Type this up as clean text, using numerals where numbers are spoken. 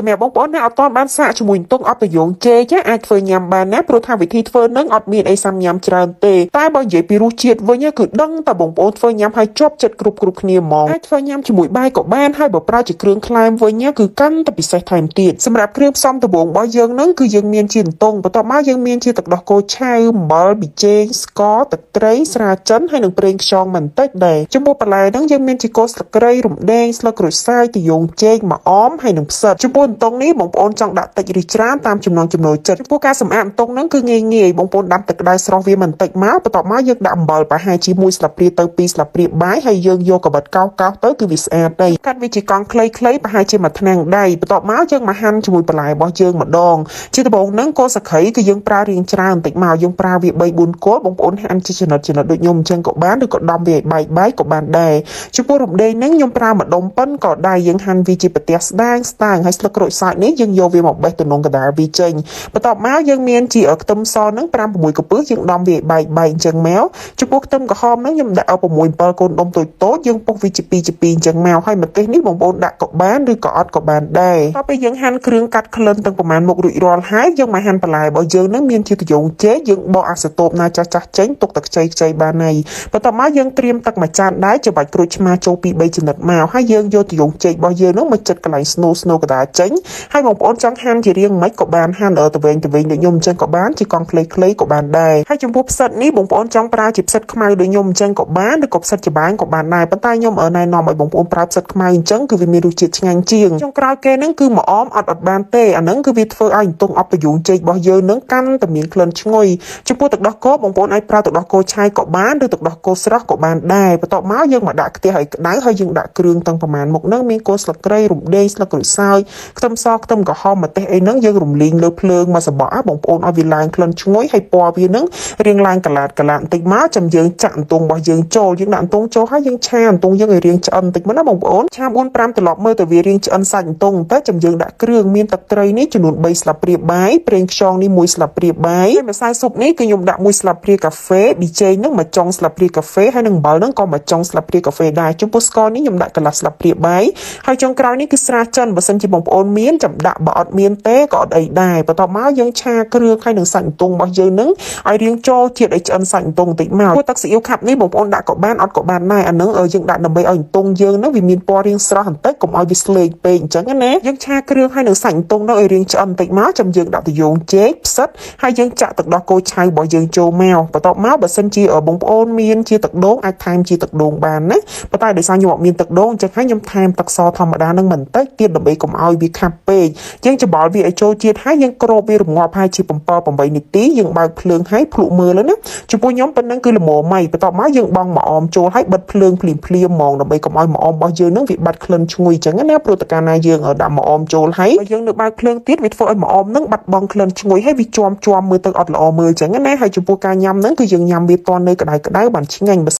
សម្រាប់បងប្អូនអ្នកអត់ទាន់បានសាកជាមួយទុងអត់ប្រយោងជេចាអាចធ្វើញ៉ាំបានណាព្រោះថាវិធីធ្វើនឹងអត់មានអីសាំញ៉ាំច្រើនទេតែបើនិយាយពីរសជាតិវិញគឺដឹងតែបងប្អូនធ្វើញ៉ាំឲ្យជាប់ចិត្តគ្រប់គ្នាហ្មងអាចធ្វើញ៉ាំជាមួយបាយក៏បានហើយបើប្រើជាគ្រឿងក្លែមវិញគឺកាន់តែពិសេសថែមទៀតសម្រាប់គ្រឿងផ្សំដំបូងរបស់យើងនឹងគឺយើងមានជាទុងបន្ទាប់មកយើងមានជាទឹកដោះគោឆៅអំបិលប៊ីចេងស្ករទឹកត្រីស្រាចិនហើយនិងប្រេងខ្យងបន្តិចដែរចំពោះបន្លែហ្នឹងយើងមានជាគល់ស្លឹកគ្រៃរំដេងស្លឹកក្រូចសើចទាយ៉ូងចេកម្អមហើយនិងផ្សិតចំពោះអន្ទង់នេះបងប្អូនចង់ដាក់តិចឬច្រើនតាមចំណង់ចំណូលចិត្តចំពោះការសម្អាតអន្ទង់ហ្នឹងគឺងាយបងប្អូនដាំទឹកក្តៅស្រស់វាបន្តិចមកបន្ទាប់មកយើងដាក់អំបិលប្រហែលជា1ស្លាបព្រាទៅ2ស្លាបព្រាបាយហើយយើងយកកាបិតកោសទៅគឺវាស្អាតដែរកាត់វាជាកង់ខ្លីៗប្រហែលជាមួយថ្នាំងដៃបន្ទាប់មកយើងមកហាន់ជាមួយបន្លែរបស់យើងម្ដងជាដំបូងហ្នឹងគល់សង្ខីគឺយើងប្រើរៀងច្រើនបន្តិចមកយើងប្រើវា3 4គល់បងប្អូនហាន់ជាចំណិតដូចខ្ញុំអញ្ចឹងក៏បានឬក៏ដំវាឲ្យបែកក៏បានដែរចំពោះរំដេងហ្នឹងខ្ញុំប្រើម្ដុំប៉ិនក៏ដែរយើងហាន់វាជាប្រទះស្ដាងហើយស្លឹកក្រូចសើចនេះយើងយកវាមកបេះទៅក្នុងកណ្ដាលវាចេញបន្ទាប់មកយើងមានជាខ្ទឹមសហ្នឹង5 6កំពឹសយើងដំវាឲ្យបែកអញ្ចឹងមកចំពោះខ្ទឹមក្រហមហ្នឹងខ្ញុំដាក់ឲ្យ6 7កូនដុំតូចយើងពុះវាជា2អញ្ចឹងមកហើយម្ទេសនេះបងប្អូនដាក់ក៏បានឬក៏អត់ក៏បានដែរដល់ពេលយើងហាន់គ្រឿងកាត់ក្លិនទាំងប្រមាណមុខរួចរាល់ហើយយើងមកហាន់បន្លែរបស់យើងហ្នឹងមានជាទាយ៉ូងចេកយើងបកអាស្ទូបណាចាស់ចេញទុកទឹកខ្ចីបានហើយបន្ទាប់មកយើងត្រៀមទឹកមួយចានដែរច្របាច់ក្រូចឆ្មាចូលពី3ចំណិតមកហើយយើងយកទាយ៉ូងចេករបស់យើងហ្នឹងមកចិតកន្លែងស្នូកណ្ដាលចេញហើយបងប្អូនចង់ហាន់ជារាងម៉េចក៏បានហាន់ទៅវិញដូចខ្ញុំអញ្ចឹងក៏បានជាកង់ខ្លីៗក៏បានដែរហើយចំពោះផ្សិតនេះបងប្អូនចង់ប្រើជាផ្សិតខ្មៅដូចខ្ញុំអញ្ចឹងក៏បានឬក៏ផ្សិតច្បាងក៏បានដែរប៉ុន្តែខ្ញុំណែនាំឲ្យបងប្អូនប្រើផ្សិតខ្មៅអញ្ចឹងគឺវាមានរសជាតិឆ្ងាញ់ជាងចុងក្រោយគេហ្នឹងគឺម្អមអត់បានទេអាហ្នឹងគឺវាធ្វើឲ្យអន្ទង់អប់ប្រយោងចេករបស់យើងហ្នឹងកាន់តែមានក្លិនឈ្ងុយចំពោះទឹកដោះគោបងប្អូនអាចប្រើទឹកដោះគោឆៅក៏បានឬទឹកដោះគោស្រស់ក៏បានដែរបន្ទាប់មកយើងមកដាក់ខ្ទះឲ្យក្តៅហើយយើងដាក់គ្រឿងទាំងប្រមាណមុខហ្នឹងមានគល់ស្លឹកគ្រៃរំដេងស្លឹកក្រូចសើចខ្ទឹមសខ្ទឹមក្រហមម្ទេសអីហ្នឹងយើងរំលីងលើភ្លើងមកសបកបងប្អូនឲ្យវាឡើងក្លិនឈ្ងុយហើយពណ៌វាហ្នឹងរាងឡើងកឡាតបន្តិចមកចាំយើងចាក់អន្ទង់របស់យើងចូលយើងដាក់អន្ទង់ចូលហើយយើងឆាអន្ទង់យើងឲ្យរាងឆ្អិនបន្តិចមកណាបងប្អូនឆា 4-5 ត្រឡប់មើលទៅវារាងឆ្អិនសាច់អន្ទង់តែចាំយើងដាក់គ្រឿងមានទឹកត្រីនេះចំនួន3ស្លាបព្រាបាយប្រេងខ្យងនេះ1ស្លាបព្រាបាយហើយម្សៅស៊ុបនេះគឺខ្ញុំដាក់1ស្លាបព្រាកាហ្វេប៊ីចេងហ្នឹងមួយចុងស្លាបព្រាកាហ្វេហើយនឹងអំបិលហ្នឹងក៏មួយចុងស្លាបព្រាកាហ្វេដែរចំពោះស្ករនេះខ្ញុំដាក់កន្លះស្លាបព្រាបាយហើយចុងក្រោយនេះគឺស្រាចិនបើសិនជាបងប្អូនមានចាំដាក់បើអត់មានទេក៏អត់អីដែរបន្ទាប់មកយើងឆាគ្រឿងហើយនឹងសាច់អន្ទង់របស់យើងហ្នឹងឲ្យរាងចូលជាតិឲ្យឆ្អិនសាច់អន្ទង់បន្តិចមកព្រោះទឹកស៊ីអ៊ីវខាប់នេះបងប្អូនដាក់ក៏បានអត់ក៏បានដែរអាហ្នឹងយើងដាក់ដើម្បីឲ្យអន្ទង់យើងហ្នឹងវាមានពណ៌រាងស្រស់បន្តិចកុំឲ្យវាស្លេកពេកអញ្ចឹងណាយើងឆាគ្រឿងហើយនឹងសាច់អន្ទង់នោះឲ្យរាងឆ្អិនបន្តិចមកចាំយើងដាក់ទាយ៉ូងចេកផ្សិតហើយយើងចាក់ទឹកដោះគោឆៅរបស់យើងចូលមកបន្ទាប់មកបើសិនជាបងប្អូនមានជាទឹកដូងអាចថែមជាទឹកដូងបានណាប៉ុន្តែដោយសារខ្ញុំអត់មានទឹកដូងអញ្ចឹងហើយខ្ញុំថែមទឹកសធម្មតានឹងបន្តិចទៀតដើម្បីកុំឲ្យវាខាប់ពេកយើងច្របល់វាឲ្យចូលជាតិហើយយើងគ្របវារងាប់ហើយជា7-8នាទីយើងបើកភ្លើងហើយភ្លក់មើលណាចំពោះខ្ញុំប៉ុណ្ណឹងគឺល្មមហើយបន្ទាប់មកយើងបង់ម្អមចូលហើយបិទភ្លើងភ្លាមហ្មងដើម្បីកុំឲ្យម្អមរបស់យើងនឹងវាបាត់ក្លិនឈ្ងុយអញ្ចឹងណាព្រោះតកាលណាយើងដាក់ម្អមចូលហើយបើយើងនៅបើកភ្លើងទៀតវាធ្វើឲ្យម្អមនឹងបាត់បង់ក្លិនឈ្ងុយហើយវាជាប់មើលទៅអត់ល្អមើលអញ្ចឹងណាហើយចំពោះការញ៉ាំហ្នឹងគឺយើងញ៉ាំវាតនៅក្តៅបានឆ្ងាញ់